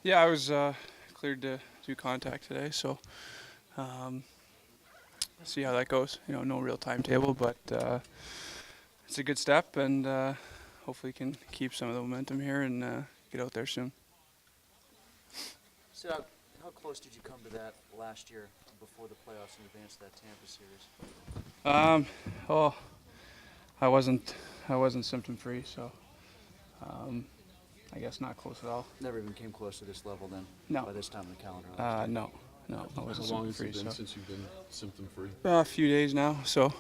Yeah, I was cleared to do contact today, so um, see how that goes. No real timetable, but it's a good step, and hopefully can keep some of the momentum here and get out there soon. So, how close did you come to that last year before the playoffs in advance of that Tampa series? Um, oh, I wasn't I wasn't symptom free, so um, I guess not close at all. Never even came close to this level then. No, By this time in the calendar last year. no, no, I How wasn't long symptom has free. it been So since you've been symptom free? a few days now, so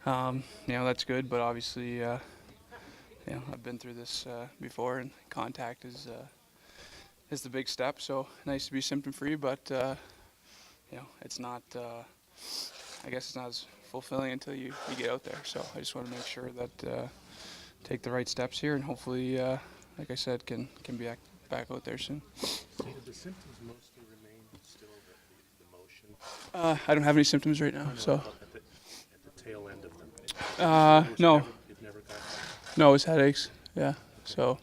that's good. But obviously, I've been through this before, and contact is the big step. So nice to be symptom free, but it's not. I guess it's not as fulfilling until you get out there. So I just want to make sure that take the right steps here, and hopefully, like I said, can be back out there soon. Do the symptoms mostly remain still the motion? I don't have any symptoms right now, No, so at the tail end of them. no, It never got back. no, it's headaches. Yeah, so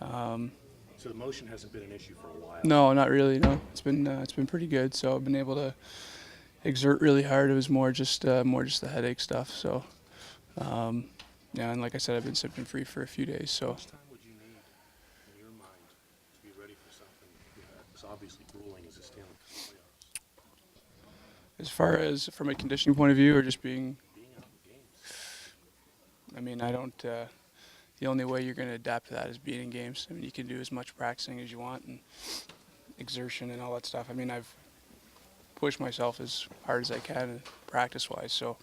So the motion hasn't been an issue for a while. no, not really. No, it's been pretty good. So I've been able to exert really hard. It was more just the headache stuff. So yeah, and like I said, I've been symptom free for a few days. How So much time would you need, in your mind, to be ready for something as obviously grueling as the Stanley Cup playoffs? as far as from a conditioning point of view, or just being, Being out in games. I mean, I don't. The only way you're going to adapt to that is being in games. I mean, you can do as much practicing as you want and exertion and all that stuff. I mean, I've pushed myself as hard as I can practice-wise. So,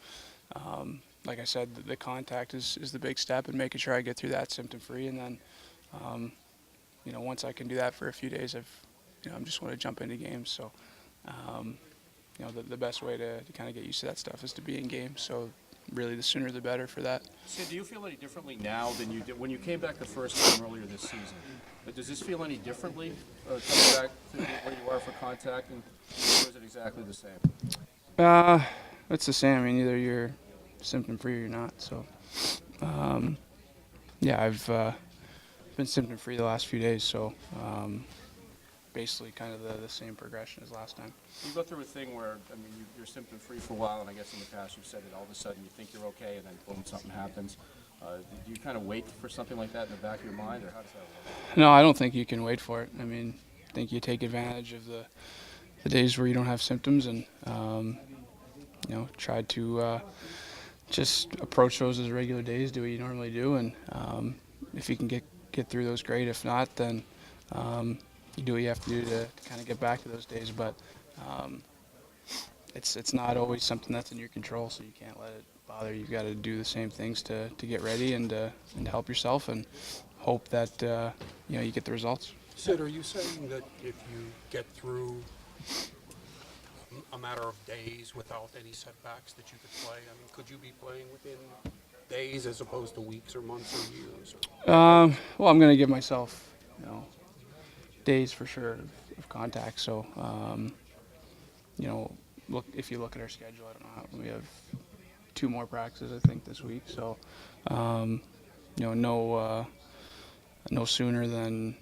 like I said, the contact is the big step, and making sure I get through that symptom-free. And then, once I can do that for a few days, I'm just want to jump into games. So, the best way to kind of get used to that stuff is to be in games. So, really, the sooner the better for that. Sid, do you feel any differently now than you did when you came back the first time earlier this season? But does this feel any differently coming back to where you are for contact, or is it exactly the same? It's the same. I mean, either you're symptom-free or you're not. So, yeah, I've been symptom-free the last few days. So, basically, kind of the same progression as last time. You go through a thing where, I mean, you're symptom-free for a while, and I guess in the past you've said that all of a sudden you think you're okay, and then boom, something happens. Do you kind of wait for something like that in the back of your mind, or how does that work? No, I don't think you can wait for it. I mean, I think you take advantage of the days where you don't have symptoms, and try to just approach those as regular days. Do what you normally do, and if you can get through those, great. If not, then you do what you have to do to kind of get back to those days. But it's not always something that's in your control, so you can't let it bother. You've got to do the same things to get ready and help yourself, and hope that you get the results. Sid, are you saying that if you get through a matter of days without any setbacks that you could play? I mean, could you be playing within days as opposed to weeks or months or years? Well, I'm going to give myself, days for sure of contact. So, if you look at our schedule, I don't know we have 2 more practices, I think, this week. So, no sooner than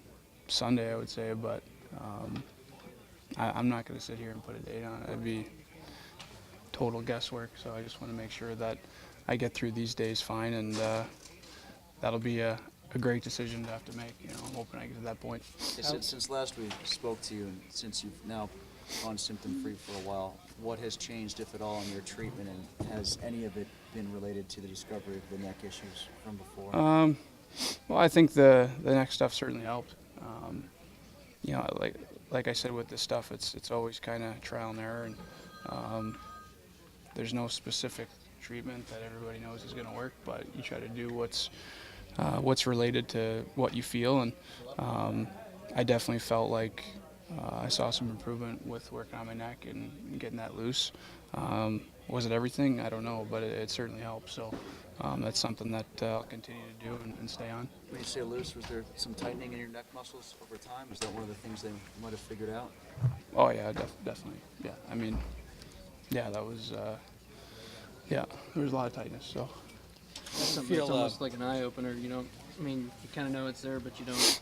Sunday, I would say. But I'm not going to sit here and put a date on it. It'd be total guesswork. So I just want to make sure that I get through these days fine, and that'll be a great decision to have to make. I'm hoping I get to that point. Since last we spoke to you, and since you've now gone symptom-free for a while, what has changed, if at all, in your treatment, and has any of it been related to the discovery of the neck issues from before? Well, I think the next stuff certainly helped. Like I said with this stuff, it's always kind of trial and error, and there's no specific treatment that everybody knows is going to work, but you try to do what's related to what you feel, and I definitely felt like I saw some improvement with working on my neck and getting that loose. Was it everything? I don't know, but it certainly helped. So that's something that I'll continue to do and stay on. When you say loose, was there some tightening in your neck muscles over time? Is that one of the things they might have figured out? Oh yeah, definitely. Yeah, I mean, yeah, that was. Yeah, there was a lot of tightness. So. That's something that's almost like an eye opener. You don't. I mean, you kind of know it's there, but you don't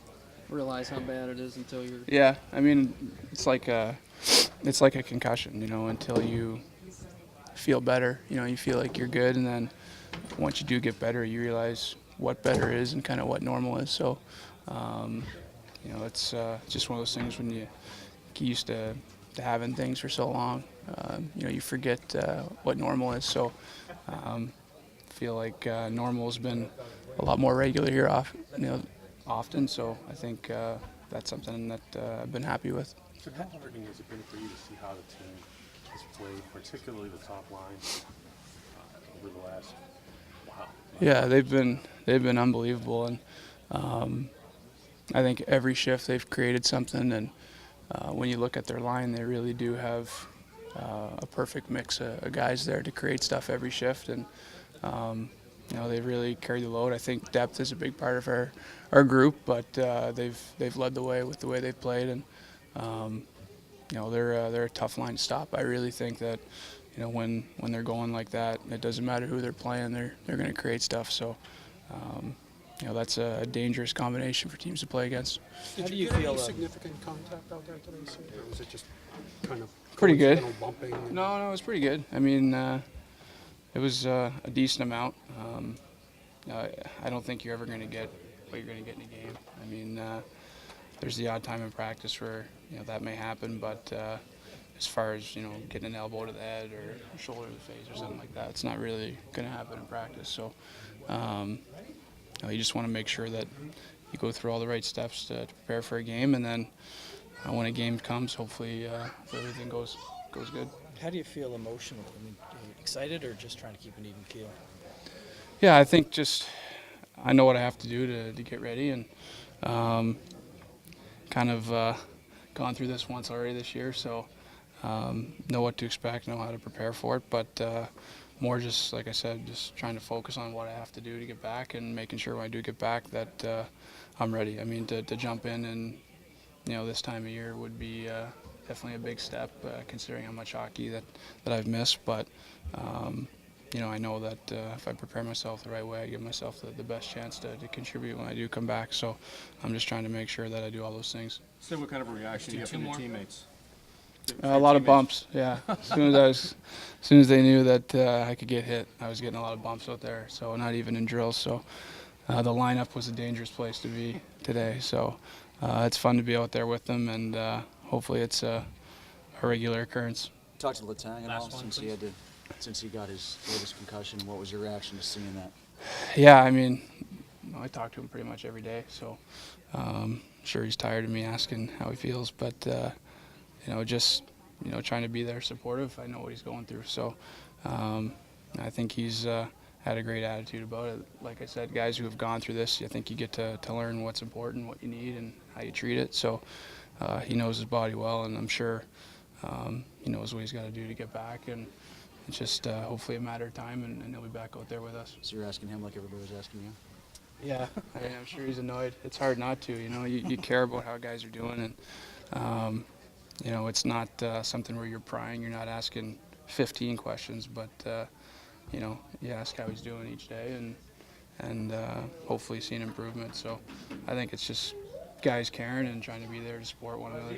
realize how bad it is until you're. Yeah, I mean, it's like a concussion, you know, until you feel better. You know, you feel like you're good, and then once you do get better, you realize what better is and kind of what normal is. So, you know, it's just one of those things when you get used to having things for so long, you know, you forget what normal is. So, feel like normal has been a lot more regular here, often. So I think that's something that I've been happy with. So how heartening has it been for you to see how the team has played, particularly the top line, over the last, wow. Yeah, they've been unbelievable, and I think every shift they've created something. And when you look at their line, they really do have a perfect mix of guys there to create stuff every shift, and you know, they really carry the load. I think depth is a big part of our group, but they've led the way with the way they've played, and you know, they're a tough line to stop. I really think that, you know, when they're going like that, it doesn't matter who they're playing, they're going to create stuff. So, you know, that's a dangerous combination for teams to play against. Did do you you get feel, any significant contact out there today, Sid, or was it just kind of Pretty good. coincidental bumping? and- No, it was pretty good. I mean, it was a decent amount. I don't think you're ever going to get what you're going to get in a game. I mean, there's the odd time in practice where, you know, that may happen, but as far as, you know, getting an elbow to the head or a shoulder to the face or something like that, it's not really going to happen in practice. So, you know, you just want to make sure that you go through all the right steps to prepare for a game, and then when a game comes, hopefully everything goes good. how do you feel emotionally? I mean, are you excited or just trying to keep an even keel? Yeah, I think just I know what I have to do to get ready, and kind of gone through this once already this year, so know what to expect, know how to prepare for it, but more just, like I said, just trying to focus on what I have to do to get back, and making sure when I do get back that I'm ready. I mean, to jump in and, you know, this time of year would be definitely a big step, considering how much hockey that I've missed, but you know, I know that if I prepare myself the right way, I give myself the best chance to contribute when I do come back. So I'm just trying to make sure that I do all those things. Sid, what kind of a reaction do you have from your teammates? A lot of bumps, yeah. As soon as they knew that I could get hit, I was getting a lot of bumps out there. So not even in drills. So the lineup was a dangerous place to be today. So it's fun to be out there with them, and hopefully it's a regular occurrence. Talk to Letang at all since he got his latest concussion. What was your reaction to seeing that? Yeah, I mean, I talk to him pretty much every day, so I'm sure he's tired of me asking how he feels. But you know, just, you know, trying to be there, supportive. I know what he's going through, so I think he's had a great attitude about it. Like I said, guys who have gone through this, I think you get to learn what's important, what you need, and how you treat it. So he knows his body well, and I'm sure he knows what he's got to do to get back, and it's just hopefully a matter of time, and he'll be back out there with us. So you're asking him like everybody was asking you? Yeah, I'm sure he's annoyed. It's hard not to, you know. You care about how guys are doing, and you know, it's not something where you're prying. You're not asking 15 questions, but you know, you ask how he's doing each day, and hopefully see an improvement. So I think it's just guys caring and trying to be there to support one another.